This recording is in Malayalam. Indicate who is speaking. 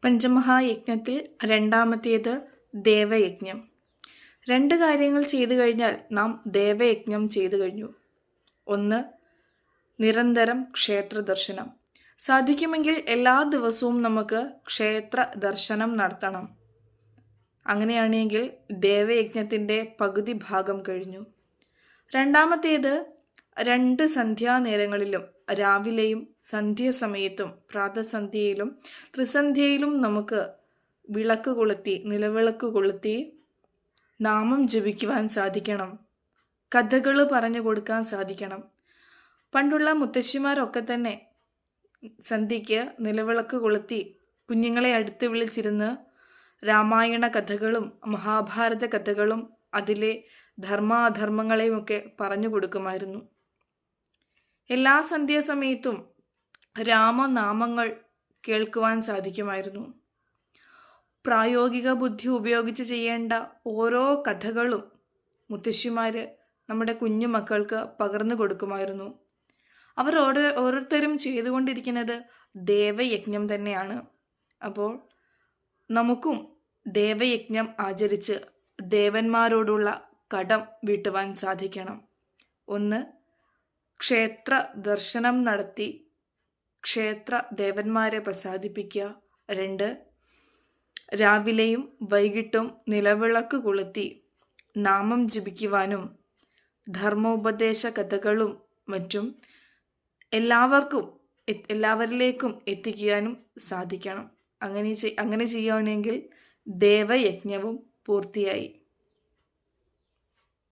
Speaker 1: പഞ്ചമഹായജ്ഞത്തിൽ രണ്ടാമത്തേത് ദേവയജ്ഞം. 2 കാര്യങ്ങൾ ചെയ്തു കഴിഞ്ഞാൽ നാം ദേവയജ്ഞം ചെയ്തു കഴിഞ്ഞു. 1. നിരന്തരം ക്ഷേത്ര ദർശനം. സാധിക്കുമെങ്കിൽ എല്ലാ ദിവസവും നമുക്ക് ക്ഷേത്ര ദർശനം നടത്തണം. അങ്ങനെയാണെങ്കിൽ ദേവയജ്ഞത്തിൻ്റെ പകുതി ഭാഗം കഴിഞ്ഞു. രണ്ടാമത്തേത് 2 സന്ധ്യാനേരങ്ങളിലും രാവിലെയും സന്ധ്യാസമയത്തും പ്രാതസന്ധ്യയിലും ത്രിസന്ധ്യയിലും നമുക്ക് വിളക്ക് കൊളുത്തി നിലവിളക്ക് കൊളുത്തി നാമം ജപിക്കുവാൻ സാധിക്കണം. കഥകൾ പറഞ്ഞു കൊടുക്കാൻ സാധിക്കണം. പണ്ടുള്ള മുത്തശ്ശിമാരൊക്കെ തന്നെ സന്ധ്യയ്ക്ക് നിലവിളക്ക് കൊളുത്തി കുഞ്ഞുങ്ങളെ അടുത്ത് വിളിച്ചിരുന്ന് രാമായണ കഥകളും മഹാഭാരത കഥകളും അതിലെ ധർമാധർമ്മങ്ങളെയുമൊക്കെ പറഞ്ഞു കൊടുക്കുമായിരുന്നു. എല്ലാ സന്ധ്യാസമയത്തും രാമനാമങ്ങൾ കേൾക്കുവാൻ സാധിക്കുമായിരുന്നു. പ്രായോഗിക ബുദ്ധി ഉപയോഗിച്ച് ചെയ്യേണ്ട ഓരോ കഥകളും മുത്തശ്ശിമാർ നമ്മുടെ കുഞ്ഞു മക്കൾക്ക് പകർന്നു കൊടുക്കുമായിരുന്നു. അവർ ഓരോരുത്തരും ചെയ്തുകൊണ്ടിരിക്കുന്നത് ദേവയജ്ഞം തന്നെയാണ്. അപ്പോൾ നമുക്കും ദേവയജ്ഞം ആചരിച്ച് ദേവന്മാരോടുള്ള കടം വീട്ടുവാൻ സാധിക്കണം. 1. ക്ഷേത്ര ദർശനം നടത്തി ക്ഷേത്ര ദേവന്മാരെ പ്രസാദിപ്പിക്കുക. 2. രാവിലെയും വൈകിട്ടും നിലവിളക്ക് കൊളുത്തി നാമം ജപിക്കുവാനും ധർമ്മോപദേശ കഥകളും മറ്റും എല്ലാവരിലേക്കും എത്തിക്കാനും സാധിക്കണം. അങ്ങനെ ചെയ്യുകയാണെങ്കിൽ ദേവയജ്ഞവും പൂർത്തിയായി.